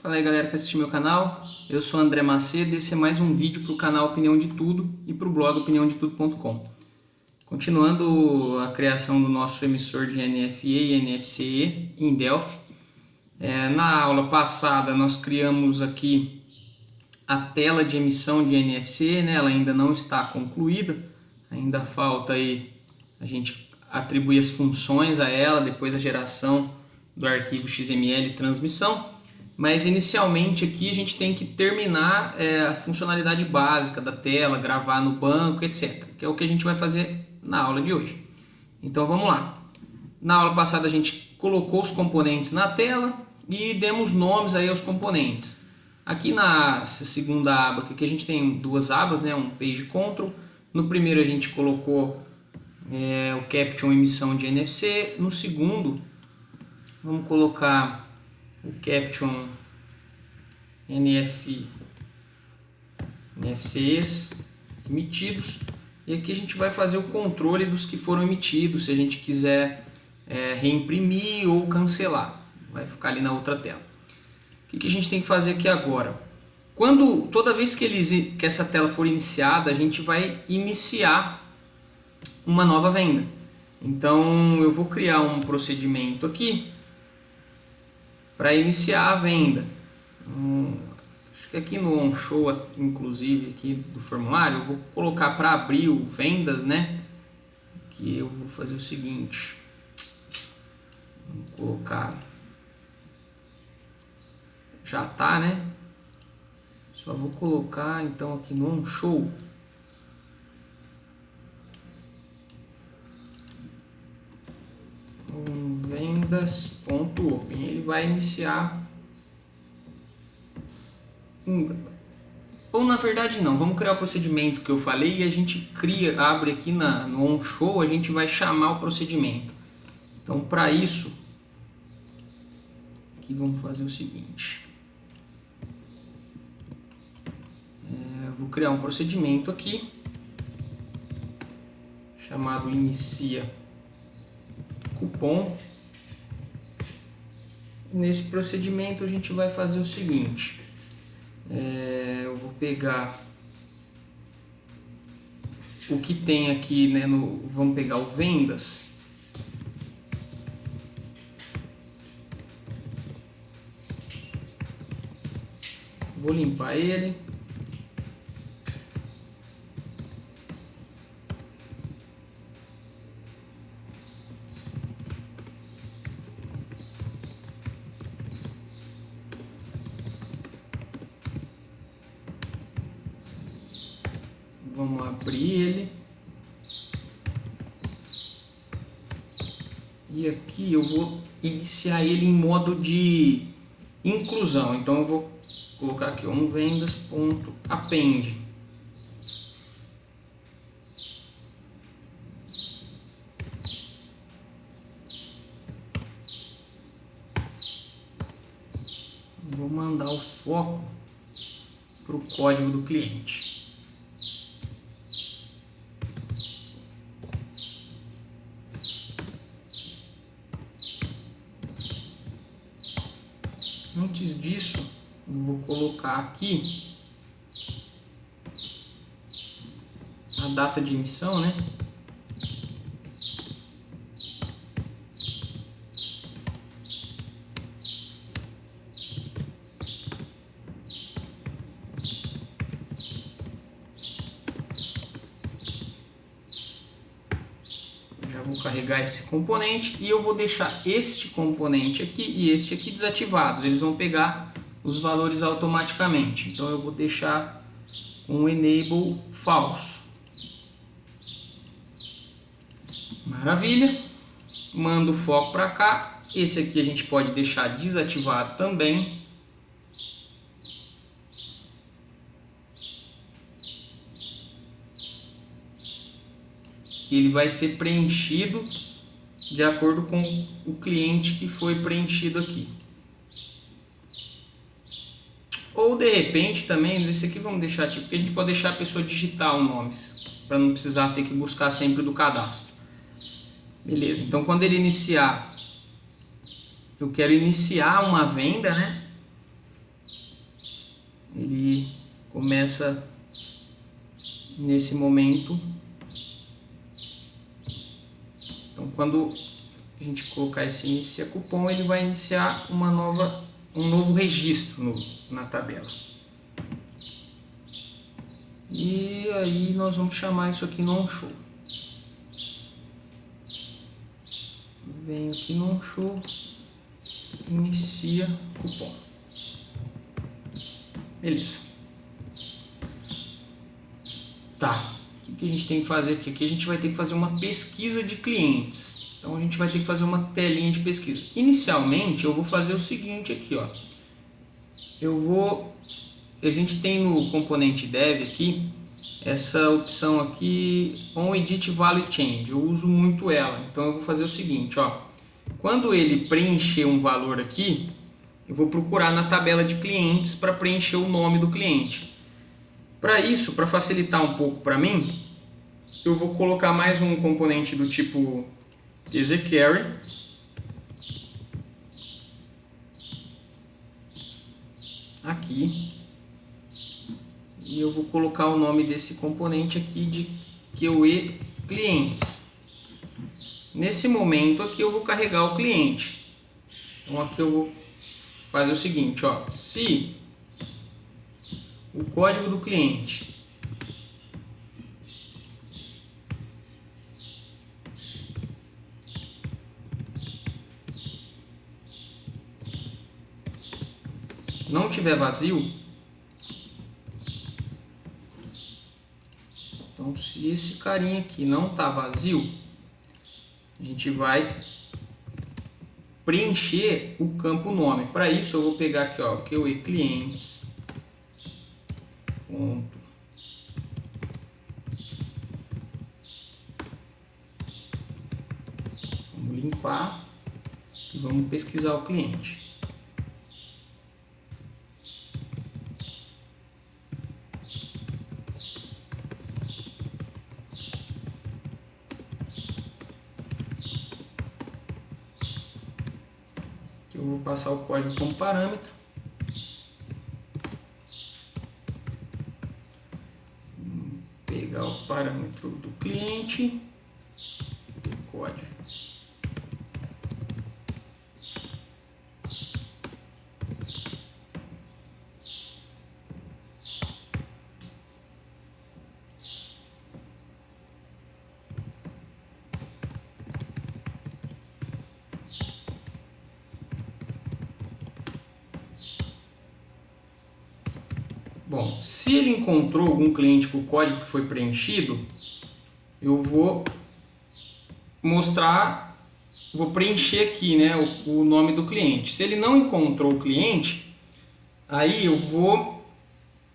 Fala aí galera que assiste meu canal, eu sou André Macedo e esse é mais um vídeo para o canal Opinião de Tudo e para o blog opiniãodetudo.com. Continuando a criação do nosso emissor de NFE e NFCE em Delphi. Na aula passada nós criamos aqui a tela de emissão de NFC, né? Ela ainda não está concluída, ainda falta aí a gente atribuir as funções a ela, depois a geração do arquivo XML transmissão. Mas inicialmente aqui a gente tem que terminar a funcionalidade básica da tela, gravar no banco, etc. Que é o que a gente vai fazer na aula de hoje. Então vamos lá. Na aula passada a gente colocou os componentes na tela e demos nomes aí aos componentes. Aqui na segunda aba, aqui a gente tem duas abas, né? Um Page Control. No primeiro a gente colocou o Caption emissão de NFC. No segundo vamos colocar o Caption NFCs emitidos, e aqui a gente vai fazer o controle dos que foram emitidos, se a gente quiser reimprimir ou cancelar, vai ficar ali na outra tela. O que a gente tem que fazer aqui agora? Toda vez que essa tela for iniciada, a gente vai iniciar uma nova venda. Então eu vou criar um procedimento aqui para iniciar a venda. Acho que aqui no OnShow, inclusive aqui do formulário, eu vou colocar para abrir o vendas, né? Que eu vou fazer o seguinte, vou colocar, já tá, né? Só vou colocar então aqui no OnShow vendas.open. Ele vai iniciar ou na verdade não, vamos criar o procedimento que eu falei e a gente abre aqui no OnShow, a gente vai chamar o procedimento. Então para isso aqui vamos fazer o seguinte, vou criar um procedimento aqui chamado inicia cupom. Nesse procedimento a gente vai fazer o seguinte, eu vou pegar o que tem aqui, né, vamos pegar o vendas, vou limpar ele, vamos abrir ele e aqui eu vou iniciar ele em modo de inclusão. Então eu vou colocar aqui vendas.append. Vou mandar o foco para o código do cliente. Antes disso, eu vou colocar aqui a data de emissão, né? Já vou carregar esse componente e eu vou deixar este componente aqui e este aqui desativados. Eles vão pegar os valores automaticamente. Então eu vou deixar um enable falso. Maravilha. Mando o foco para cá. Esse aqui a gente pode deixar desativado também. Que ele vai ser preenchido de acordo com o cliente que foi preenchido aqui. Ou de repente também, esse aqui vamos deixar tipo, porque a gente pode deixar a pessoa digitar os nomes, para não precisar ter que buscar sempre do cadastro. Beleza, então quando ele iniciar, eu quero iniciar uma venda, né? ele começa nesse momento. Então, quando a gente colocar esse inicia cupom, ele vai iniciar um novo registro na tabela. E aí nós vamos chamar isso aqui no on-show. Venho aqui no on-show, inicia cupom. Beleza. Tá, o que a gente tem que fazer aqui? Aqui a gente vai ter que fazer uma pesquisa de clientes. Então a gente vai ter que fazer uma telinha de pesquisa. Inicialmente eu vou fazer o seguinte aqui, ó. A gente tem no componente dev aqui essa opção aqui, on edit value change. Eu uso muito ela. Então eu vou fazer o seguinte, ó. Quando ele preencher um valor aqui, eu vou procurar na tabela de clientes para preencher o nome do cliente. Para isso, para facilitar um pouco para mim, eu vou colocar mais um componente do tipo txcarry. Aqui. E eu vou colocar o nome desse componente aqui de QE clientes. Nesse momento aqui eu vou carregar o cliente. Então aqui eu vou fazer o seguinte, ó, se o código do cliente não tiver vazio, então se esse carinha aqui não está vazio, a gente vai preencher o campo nome. Para isso eu vou pegar aqui, ó, QE clientes ponto. Vamos limpar e vamos pesquisar o cliente. Aqui eu vou passar o código como parâmetro. Pegar o parâmetro do cliente, o código. Bom, se ele encontrou algum cliente com o código que foi preenchido, eu vou mostrar, vou preencher aqui, né, o nome do cliente. Se ele não encontrou o cliente, aí eu vou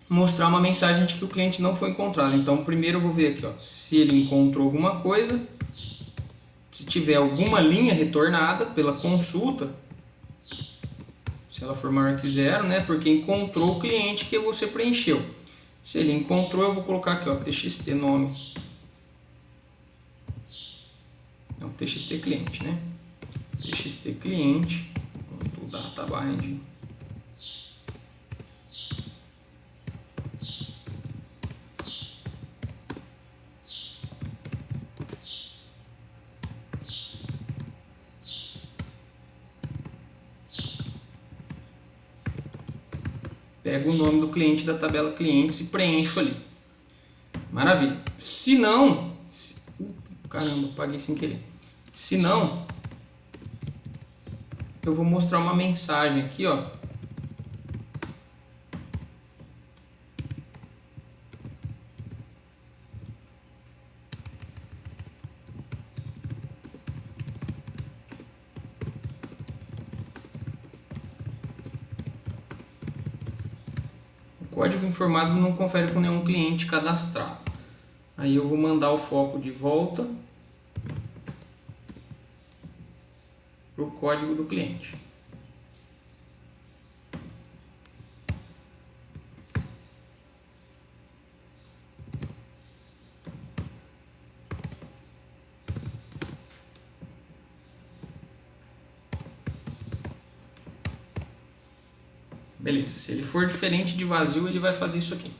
mostrar uma mensagem de que o cliente não foi encontrado. Então primeiro eu vou ver aqui, ó, se ele encontrou alguma coisa, se tiver alguma linha retornada pela consulta, se ela for maior que 0, né, porque encontrou o cliente que você preencheu. Se ele encontrou, eu vou colocar aqui, ó, txt nome. Não, txt cliente, né? txt cliente, data bind. Pego o nome do cliente da tabela clientes e preencho ali. Maravilha. Se não... Caramba, apaguei sem querer. Se não, eu vou mostrar uma mensagem aqui, ó. O código informado não confere com nenhum cliente cadastrado. Aí eu vou mandar o foco de volta para o código do cliente. Beleza, se ele for diferente de vazio, ele vai fazer isso aqui.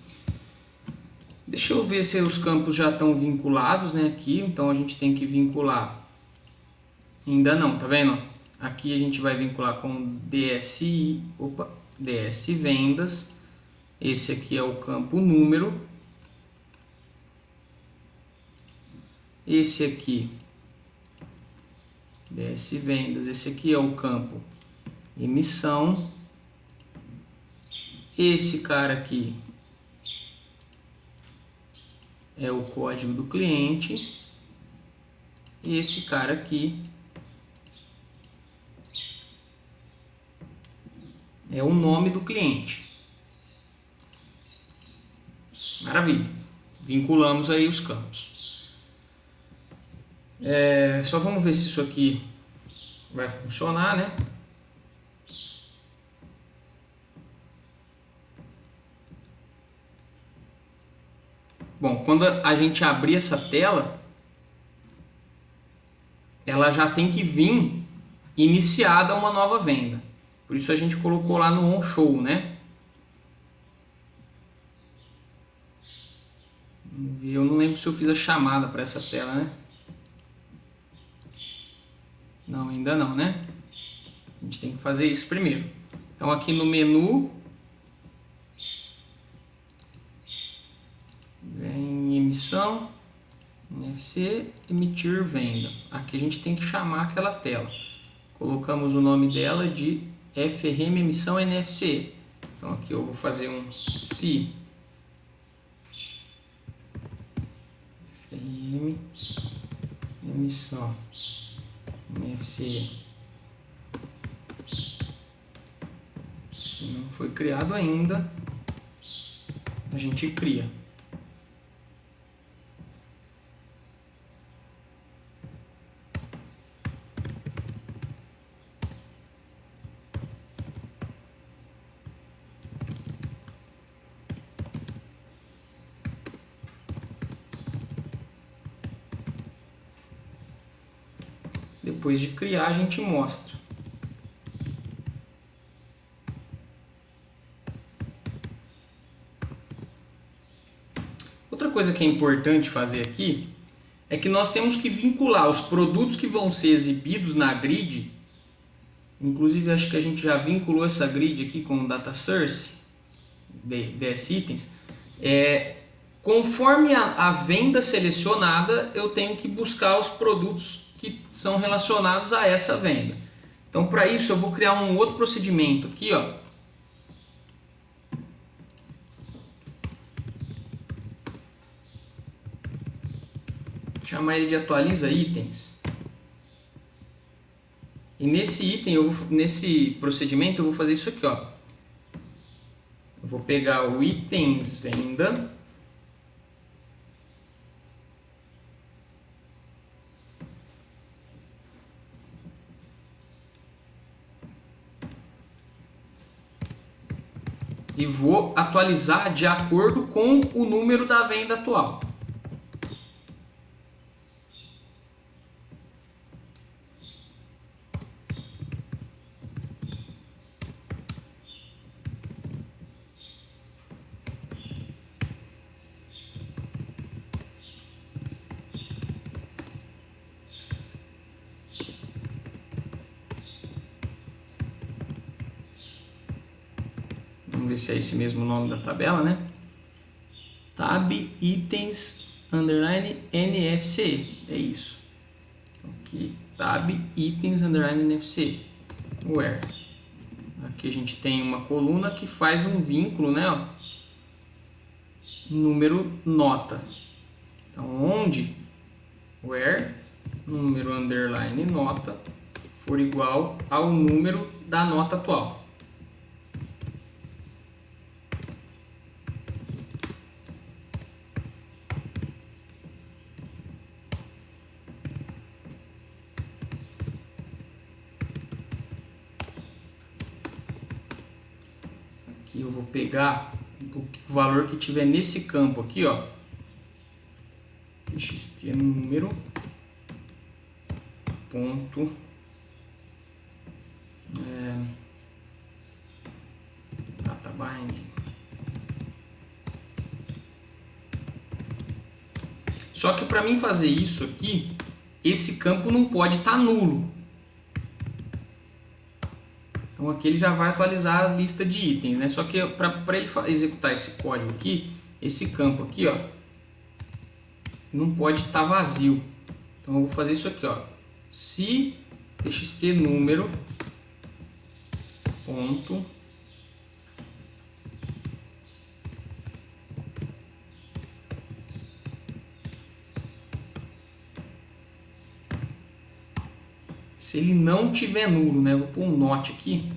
Deixa eu ver se os campos já estão vinculados, né, aqui. Então a gente tem que vincular. Ainda não, tá vendo? Aqui a gente vai vincular com DSI, DS vendas. Esse aqui é o campo número. Esse aqui, DS vendas. Esse aqui é o campo emissão. Esse cara aqui é o código do cliente. Esse cara aqui é o nome do cliente. Maravilha. Vinculamos aí os campos. Só vamos ver se isso aqui vai funcionar, né? Bom, quando a gente abrir essa tela, ela já tem que vir iniciada uma nova venda. Por isso a gente colocou lá no on show, né? Vamos ver, eu não lembro se eu fiz a chamada para essa tela, né? Não, ainda não, né? A gente tem que fazer isso primeiro. Então aqui no menu, vem emissão, NFC, emitir venda. Aqui a gente tem que chamar aquela tela. Colocamos o nome dela de FRM emissão NFC. Então aqui eu vou fazer um se FRM emissão NFC. Se não foi criado ainda, a gente cria. Depois de criar, a gente mostra. Outra coisa que é importante fazer aqui é que nós temos que vincular os produtos que vão ser exibidos na grid. Inclusive, acho que a gente já vinculou essa grid aqui com o data source, DS itens. Conforme a venda selecionada, eu tenho que buscar os produtos que são relacionados a essa venda. Então, para isso, eu vou criar um outro procedimento aqui, ó. Vou chamar ele de atualiza itens. E nesse item, nesse procedimento, eu vou fazer isso aqui, ó. Eu vou pegar o itens venda. E vou atualizar de acordo com o número da venda atual. Vamos ver se é esse mesmo nome da tabela, né? Tab itens underline NFC. É isso. Aqui, tab itens underline NFC. Where. Aqui a gente tem uma coluna que faz um vínculo, né? Ó, número nota. Então, onde where número underline nota for igual ao número da nota atual. Aqui eu vou pegar o valor que tiver nesse campo aqui, ó. Txt número ponto Data binding. Só que para mim fazer isso aqui, esse campo não pode estar nulo. Então aqui ele já vai atualizar a lista de itens, né? Só que para ele executar esse código aqui, esse campo aqui, ó, não pode estar vazio. Então eu vou fazer isso aqui, ó. Se txt número ponto se ele não tiver nulo, né? Vou pôr um not aqui.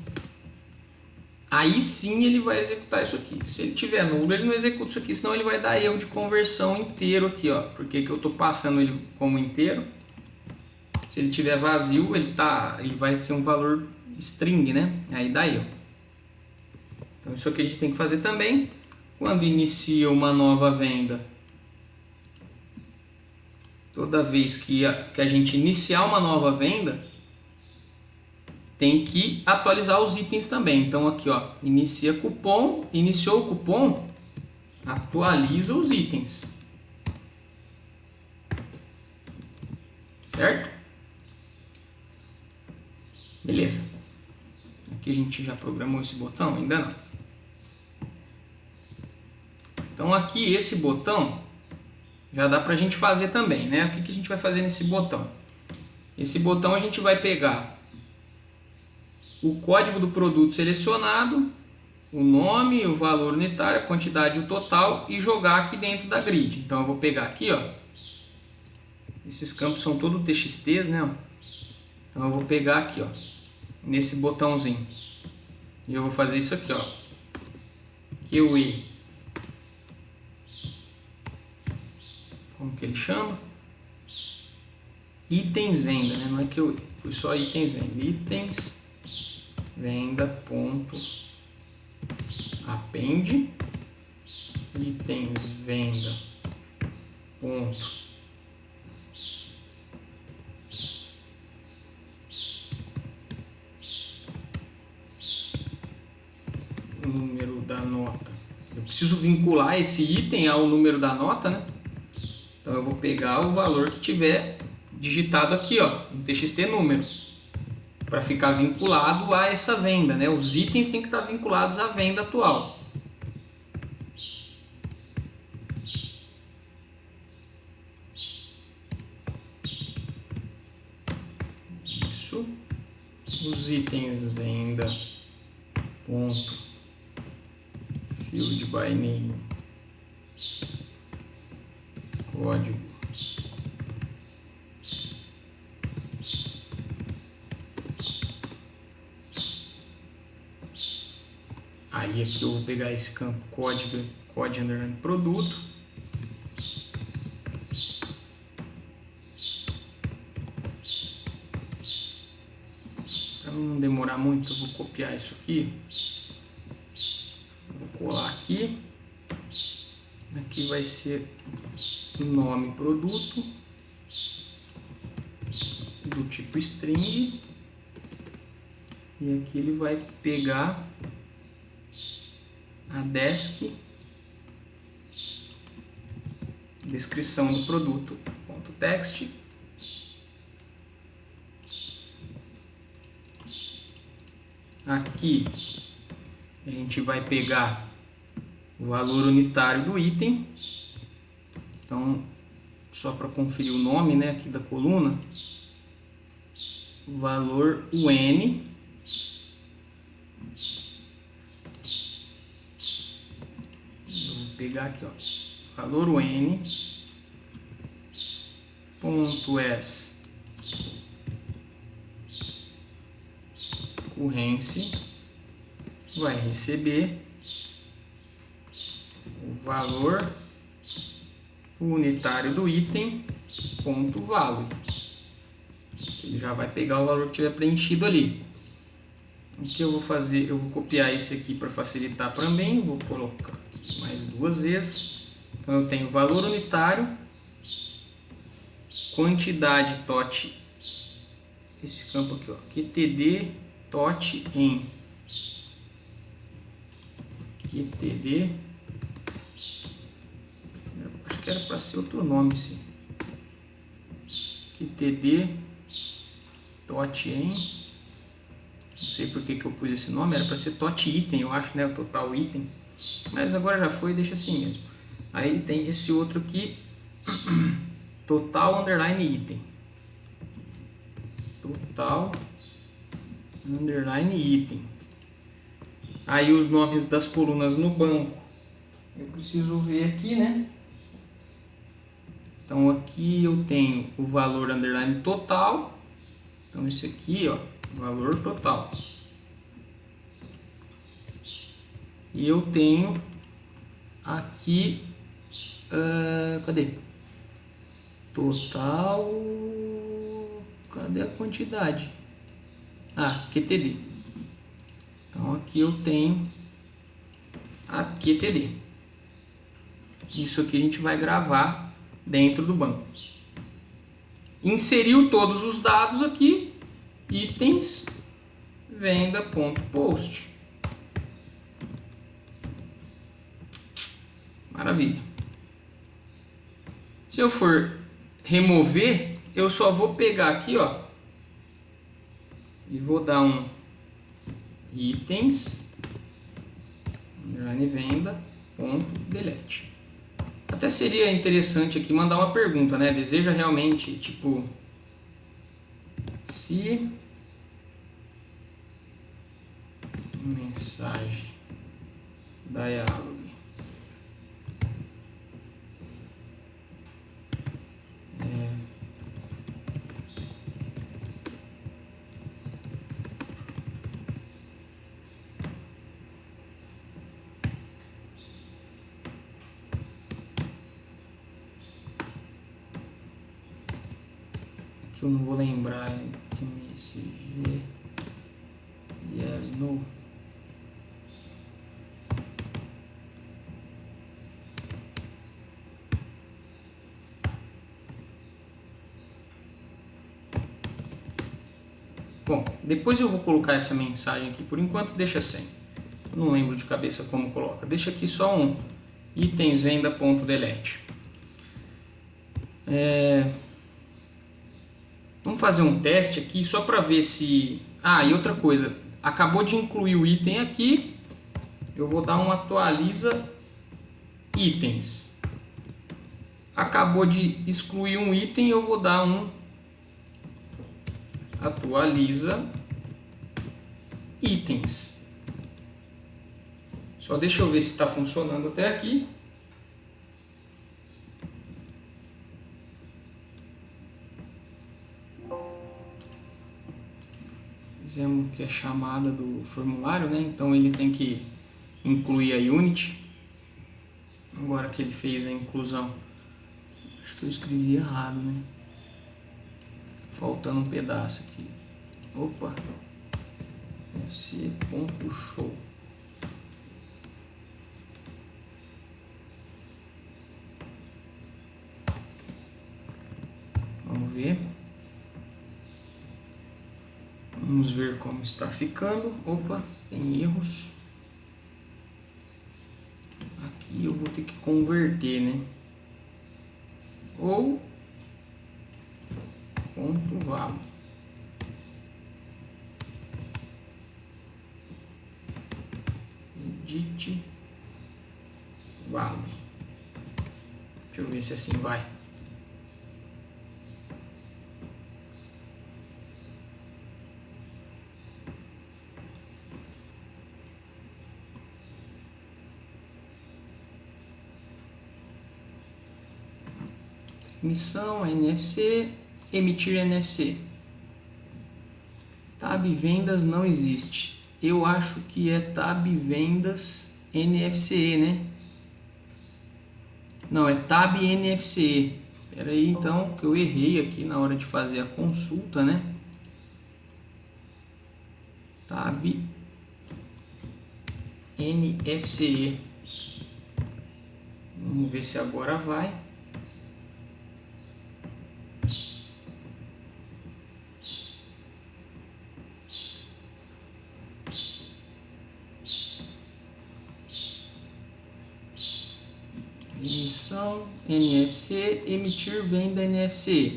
Aí sim ele vai executar isso aqui. Se ele tiver nulo, ele não executa isso aqui, senão ele vai dar erro de conversão inteiro aqui, ó. Porque que eu estou passando ele como inteiro? Se ele tiver vazio, ele vai ser um valor string, né? Aí dá erro. Então isso aqui a gente tem que fazer também. Quando inicia uma nova venda, toda vez que a gente iniciar uma nova venda, tem que atualizar os itens também. Então aqui, ó, inicia cupom, iniciou o cupom, atualiza os itens. Certo? Beleza. Aqui a gente já programou esse botão? Ainda não. Então aqui esse botão já dá pra gente fazer também, né? O que a gente vai fazer nesse botão? Esse botão a gente vai pegar o código do produto selecionado, o nome, o valor unitário, a quantidade e o total e jogar aqui dentro da grid. Então eu vou pegar aqui, ó. Esses campos são todos TXTs, né? Então eu vou pegar aqui, ó, nesse botãozinho. E eu vou fazer isso aqui, ó. QE. Como que ele chama? Itens venda, né? Não é QE, foi só itens venda. Itens venda ponto append itens venda ponto número da nota. Eu preciso vincular esse item ao número da nota, né? Então eu vou pegar o valor que tiver digitado aqui, ó, no txt número, para ficar vinculado a essa venda, né? Os itens têm que estar vinculados à venda atual. Isso. Os itens venda ponto field by name código aí aqui eu vou pegar esse campo código underline produto, para não demorar muito eu vou copiar isso aqui, vou colar aqui. Aqui vai ser nome produto do tipo string e aqui ele vai pegar a descrição do produto ponto text. Aqui a gente vai pegar o valor unitário do item. Então, só para conferir o nome, né, aqui da coluna, o valor UN eu vou pegar aqui, ó, valor UN ponto s ocorrência vai receber o valor unitário do item ponto value. Ele já vai pegar o valor que tiver preenchido ali. O que eu vou fazer? Eu vou copiar esse aqui para facilitar também. Vou colocar aqui mais duas vezes. Então eu tenho valor unitário, quantidade tot, esse campo aqui, ó, qtd tot em QTD. Acho que era para ser outro nome, sim. QTD TOTIEM. Não sei por que eu pus esse nome, era para ser TOT item, eu acho, né? O total item. Mas agora já foi, deixa assim mesmo. Aí tem esse outro aqui, total underline item. Total underline item. Aí os nomes das colunas no banco. Eu preciso ver aqui, né? Então aqui eu tenho o valor underline total. Então esse aqui, ó, valor total. E eu tenho aqui, cadê? Total, cadê a quantidade? Ah, QTD. Então aqui eu tenho a QTD. Isso aqui a gente vai gravar dentro do banco. Inseriu todos os dados aqui, itens, venda.post. Maravilha. Se eu for remover, eu só vou pegar aqui, ó, e vou dar um itens, venda.delete. Até seria interessante aqui mandar uma pergunta, né? Deseja realmente, tipo, se mensagem dialog que eu não vou lembrar, MSG yes no. Bom, depois eu vou colocar essa mensagem aqui, por enquanto deixa sem. Eu não lembro de cabeça como coloca. Deixa aqui só um itens venda.delete. Vamos fazer um teste aqui só para ver se... Ah, e outra coisa, acabou de incluir o item aqui, eu vou dar um atualiza itens. Acabou de excluir um item, eu vou dar um atualiza itens. Só deixa eu ver se está funcionando até aqui. Fizemos que é chamada do formulário, né? Então ele tem que incluir a unit. Agora que ele fez a inclusão, acho que eu escrevi errado, né? Faltando um pedaço aqui. Opa! fc.show. Vamos ver. Vamos ver como está ficando. Opa, tem erros. Aqui eu vou ter que converter, né? Ou ponto valo. Edit vale. Deixa eu ver se assim vai. Emissão NFC, emitir NFC. Tab vendas não existe. Eu acho que é tab vendas NFC, né? Não, é tab NFC. Espera aí então, que eu errei aqui na hora de fazer a consulta, né? Tab NFC. Vamos ver se agora vai. descrição, NFC, emitir venda NFC.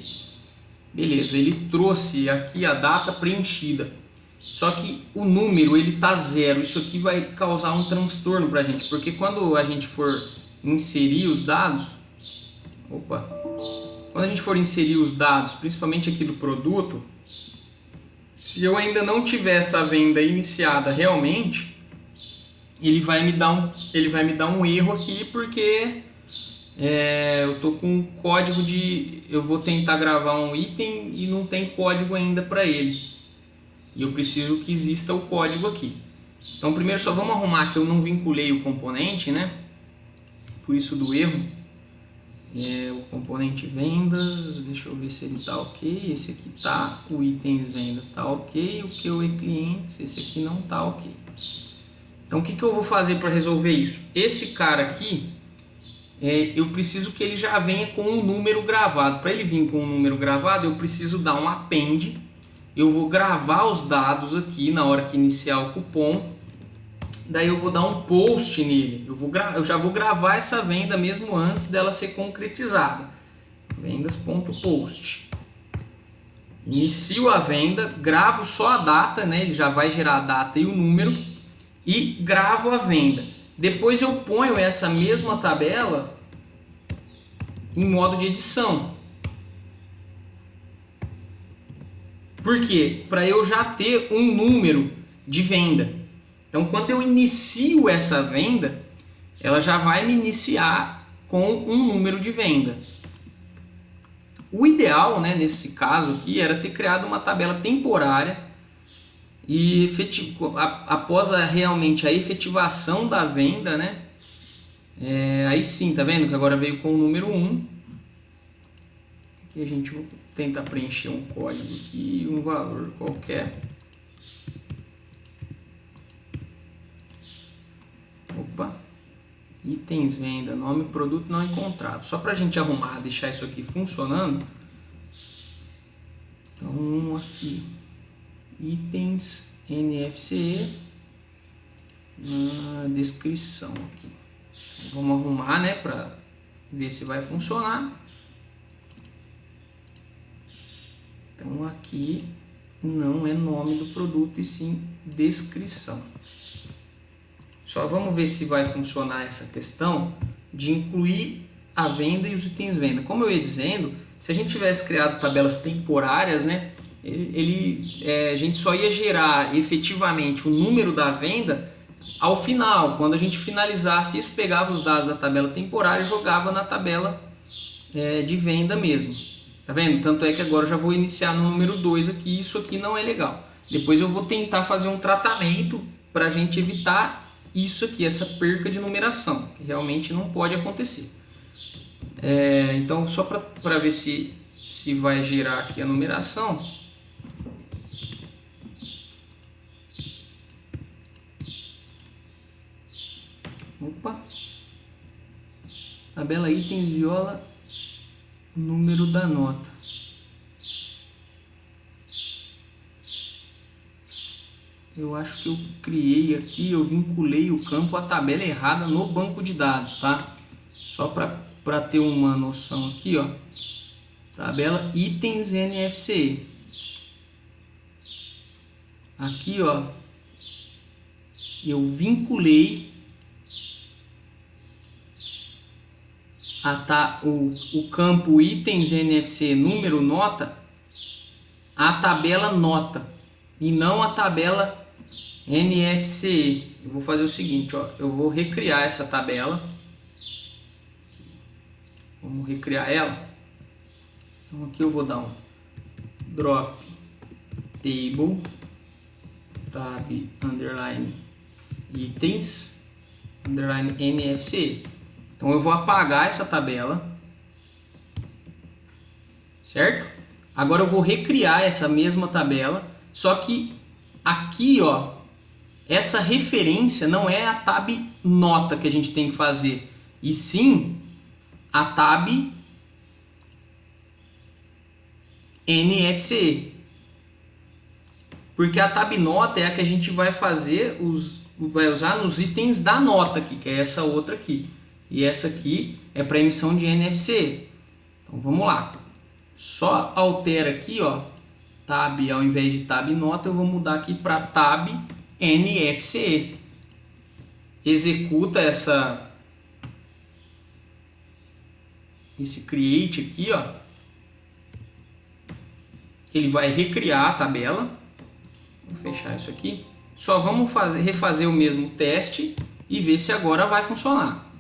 Beleza, ele trouxe aqui a data preenchida. Só que o número ele tá 0. Isso aqui vai causar um transtorno pra gente, porque quando a gente for inserir os dados, quando a gente for inserir os dados, principalmente aqui do produto, se eu ainda não tiver essa venda iniciada realmente, ele vai me dar um erro aqui, porque eu tô com um código eu vou tentar gravar um item e não tem código ainda para ele. E eu preciso que exista o código aqui. Então primeiro só vamos arrumar que eu não vinculei o componente, né? Por isso do erro. O componente vendas, deixa eu ver se ele tá ok. Esse aqui tá, o itens venda tá ok. O que é clientes, esse aqui não tá ok. Então o que eu vou fazer para resolver isso? Esse cara aqui, eu preciso que ele já venha com um número gravado. Para ele vir com um número gravado, eu preciso dar um append. Eu vou gravar os dados aqui na hora que iniciar o cupom. Daí eu vou dar um post nele. Eu já vou gravar essa venda mesmo antes dela ser concretizada. Vendas.post. Inicio a venda, gravo só a data, né? Ele já vai gerar a data e o número. E gravo a venda. Depois eu ponho essa mesma tabela em modo de edição. Por quê? Para eu já ter um número de venda. Então, quando eu inicio essa venda, ela já vai me iniciar com um número de venda. O ideal, né, nesse caso aqui, era ter criado uma tabela temporária e após realmente a efetivação da venda, né, aí sim, tá vendo que agora veio com o número 1. Aqui a gente vai tentar preencher um código aqui, um valor qualquer. Itens, venda, nome, produto não encontrado. Só para a gente arrumar, deixar isso aqui funcionando. Então aqui, itens, NFC, na descrição aqui. Então, vamos arrumar, né, para ver se vai funcionar. Então aqui não é nome do produto e sim descrição. Só vamos ver se vai funcionar essa questão de incluir a venda e os itens venda. Como eu ia dizendo, se a gente tivesse criado tabelas temporárias, né, a gente só ia gerar efetivamente o número da venda ao final. Quando a gente finalizasse isso, pegava os dados da tabela temporária e jogava na tabela de venda mesmo. Tá vendo? Tanto é que agora eu já vou iniciar no número 2 aqui. Isso aqui não é legal. Depois eu vou tentar fazer um tratamento para a gente evitar isso aqui, essa perca de numeração, que realmente não pode acontecer. Então, só para ver se vai gerar aqui a numeração. Tabela itens viola o número da nota. Eu acho que eu criei aqui, eu vinculei o campo à tabela errada no banco de dados, tá? Só para ter uma noção aqui, ó. Tabela itens NFC. Aqui, ó, eu vinculei o campo itens NFC número nota à tabela nota e não a tabela NFC. Eu vou fazer o seguinte, ó, eu vou recriar essa tabela. Vamos recriar ela. Então aqui eu vou dar um drop table tab underline itens underline NFC. Então eu vou apagar essa tabela, certo? Agora eu vou recriar essa mesma tabela, só que aqui, ó, essa referência não é a tab nota que a gente tem que fazer, e sim a tab NFC. Porque a tab nota é a que a gente vai fazer vai usar nos itens da nota aqui, que é essa outra aqui. e essa aqui é para emissão de NFC. Então vamos lá. Só altera aqui, ó, tab ao invés de tab nota, eu vou mudar aqui para tab NFC. Executa esse create aqui, ó. Ele vai recriar a tabela. Vou fechar isso aqui. Só vamos refazer o mesmo teste e ver se agora vai funcionar.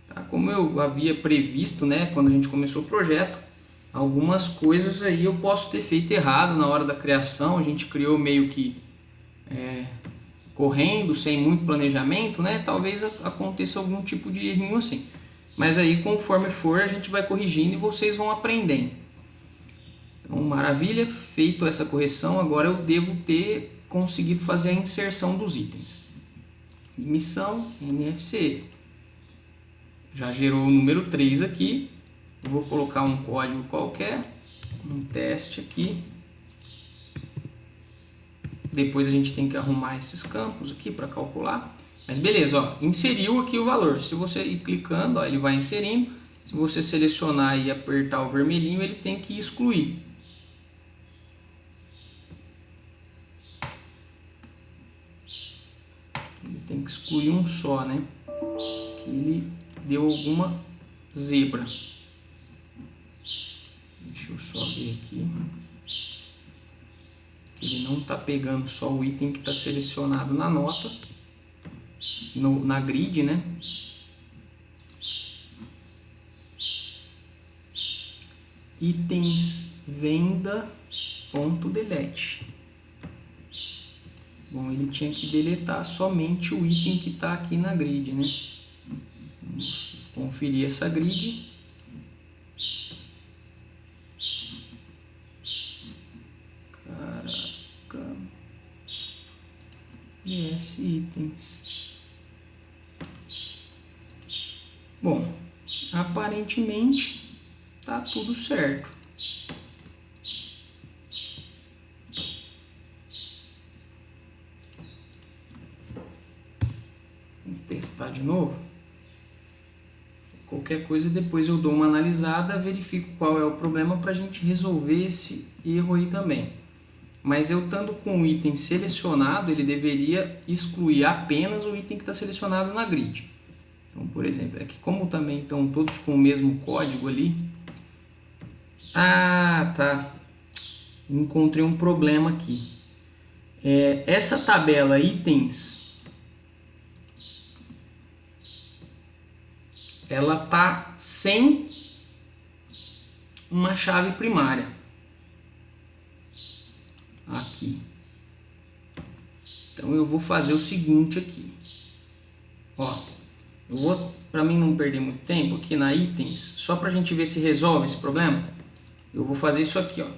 Tá? Como eu havia previsto, né, quando a gente começou o projeto, algumas coisas aí eu posso ter feito errado na hora da criação. A gente criou meio que correndo, sem muito planejamento, né? Talvez aconteça algum tipo de errinho assim. Mas aí, conforme for, a gente vai corrigindo e vocês vão aprendendo. Então, maravilha, feito essa correção, agora eu devo ter conseguido fazer a inserção dos itens. Emissão NFC. Já gerou o número 3 aqui. Eu vou colocar um código qualquer, um teste aqui. Depois a gente tem que arrumar esses campos aqui para calcular. Mas beleza, ó, inseriu aqui o valor. Se você ir clicando, ó, ele vai inserindo. Se você selecionar e apertar o vermelhinho, ele tem que excluir. Ele tem que excluir um só, né? Que ele deu alguma zebra. Deixa eu só ver aqui. Ele não está pegando só o item que está selecionado na nota, na grid, né? Itens venda ponto delete. Bom, ele tinha que deletar somente o item que está aqui na grid, né? Vamos conferir essa grid. Caraca. Yes, itens. Bom, aparentemente tá tudo certo. Vamos testar de novo. Qualquer coisa depois eu dou uma analisada, verifico qual é o problema para a gente resolver esse erro aí também. Mas eu estando com o item selecionado, ele deveria excluir apenas o item que está selecionado na grid. Então, por exemplo, aqui como também estão todos com o mesmo código ali. Ah, tá. Encontrei um problema aqui. Essa tabela itens, ela tá sem uma chave primária. Aqui. Então eu vou fazer o seguinte aqui. Ó, eu vou, para mim não perder muito tempo aqui na itens, só para a gente ver se resolve esse problema, eu vou fazer isso aqui, ó.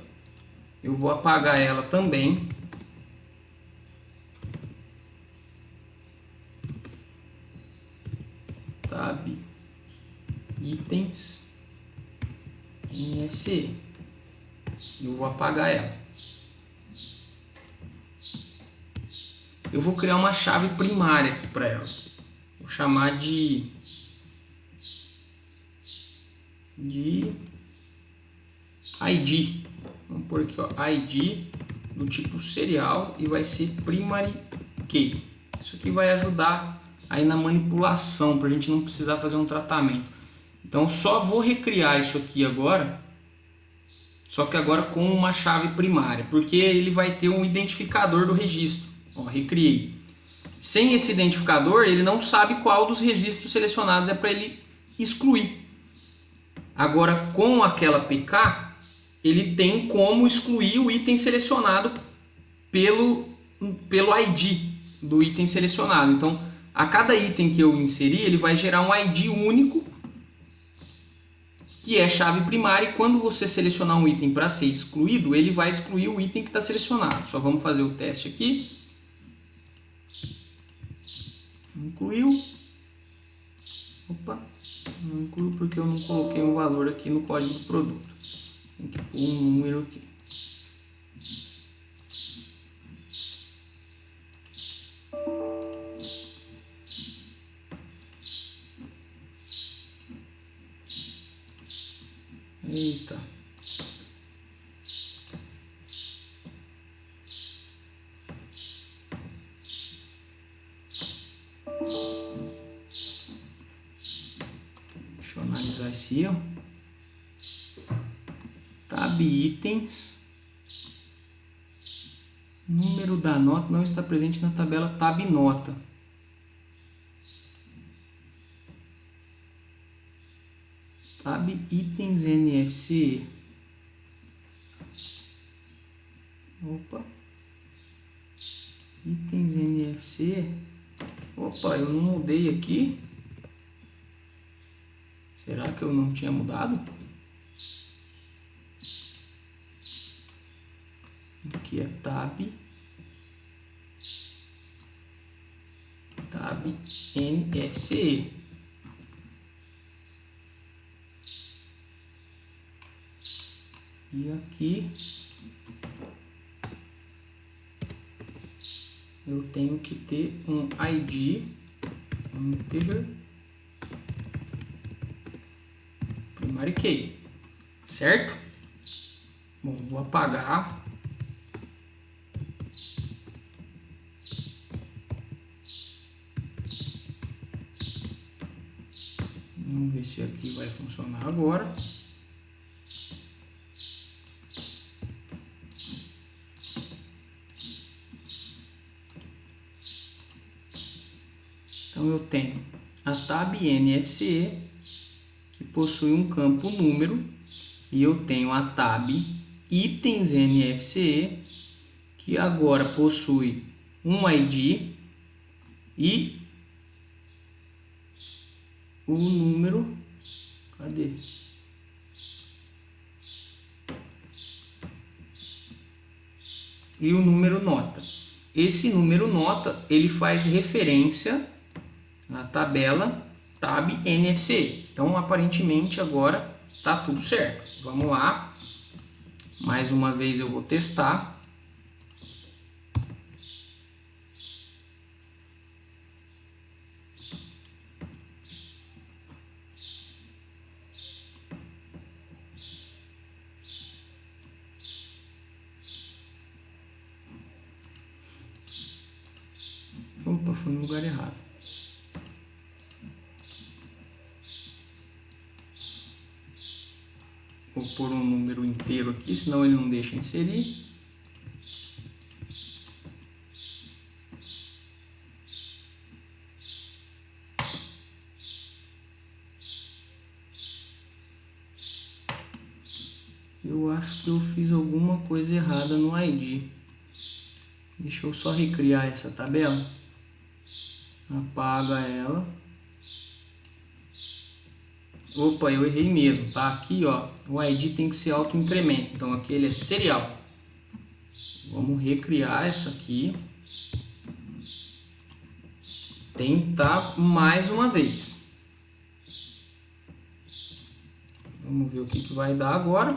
Eu vou apagar ela também. Tab itens NFC. Eu vou apagar ela. Eu vou criar uma chave primária aqui para ela. Vou chamar de ID. Vamos pôr aqui, ó, ID do tipo serial e vai ser primary key. Isso aqui vai ajudar aí na manipulação, para a gente não precisar fazer um tratamento. Então só vou recriar isso aqui agora, só que agora com uma chave primária, porque ele vai ter um identificador do registro. Ó, recriei. Sem esse identificador, ele não sabe qual dos registros selecionados é para ele excluir. Agora, com aquela PK, ele tem como excluir o item selecionado pelo ID do item selecionado. Então, a cada item que eu inserir, ele vai gerar um ID único, que é chave primária, e quando você selecionar um item para ser excluído, ele vai excluir o item que está selecionado. Só vamos fazer o teste aqui. Incluiu. Opa, não incluiu porque eu não coloquei um valor aqui no código do produto. Tem que pôr um número aqui. Eita. Deixa eu analisar esse erro. Tab itens. Número da nota não está presente na tabela tab nota. Tab itens NFC. Opa. Itens NFC. Opa, eu não mudei aqui. Será que eu não tinha mudado? Aqui é tab NFC. E aqui eu tenho que ter um ID, um integer primary key, certo? Bom, vou apagar. Vamos ver se aqui vai funcionar agora. Então eu tenho a tab NFC, que possui um campo número, e eu tenho a tab itens NFC, que agora possui um ID e o número, cadê? E o número nota. Esse número nota, ele faz referência na tabela tab NFC. Então, aparentemente, agora tá tudo certo. Vamos lá. Mais uma vez eu vou testar. Opa, foi no lugar errado. Vou pôr um número inteiro aqui, senão ele não deixa inserir. Eu acho que eu fiz alguma coisa errada no ID. Deixa eu só recriar essa tabela. Apaga ela. Opa, eu errei mesmo, tá? Aqui, ó, o ID tem que ser auto-incremento. Então aqui ele é serial. Vamos recriar essa aqui. Tentar mais uma vez. Vamos ver o que vai dar agora.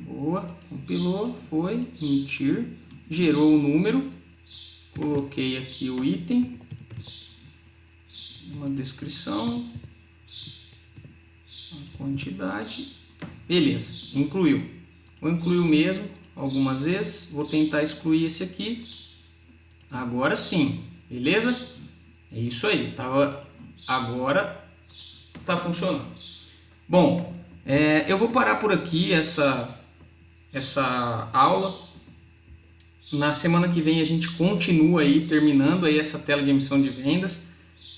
Boa, compilou, foi, emitir, gerou o número, coloquei aqui o item, uma descrição, a quantidade, beleza, incluiu. Vou incluir o mesmo algumas vezes, vou tentar excluir esse aqui, agora sim, beleza? É isso aí, agora tá funcionando. Bom, eu vou parar por aqui essa aula. Na semana que vem a gente continua aí, terminando aí essa tela de emissão de vendas,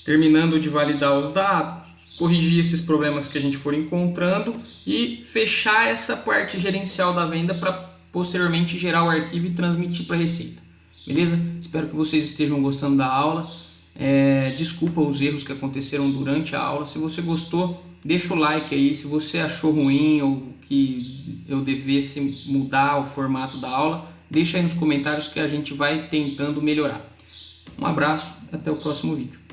terminando de validar os dados, corrigir esses problemas que a gente for encontrando e fechar essa parte gerencial da venda para posteriormente gerar o arquivo e transmitir para a Receita. Beleza? Espero que vocês estejam gostando da aula. Desculpa os erros que aconteceram durante a aula. Se você gostou, deixa o like aí. Se você achou ruim ou que eu devesse mudar o formato da aula, deixa aí nos comentários que a gente vai tentando melhorar. Um abraço, até o próximo vídeo.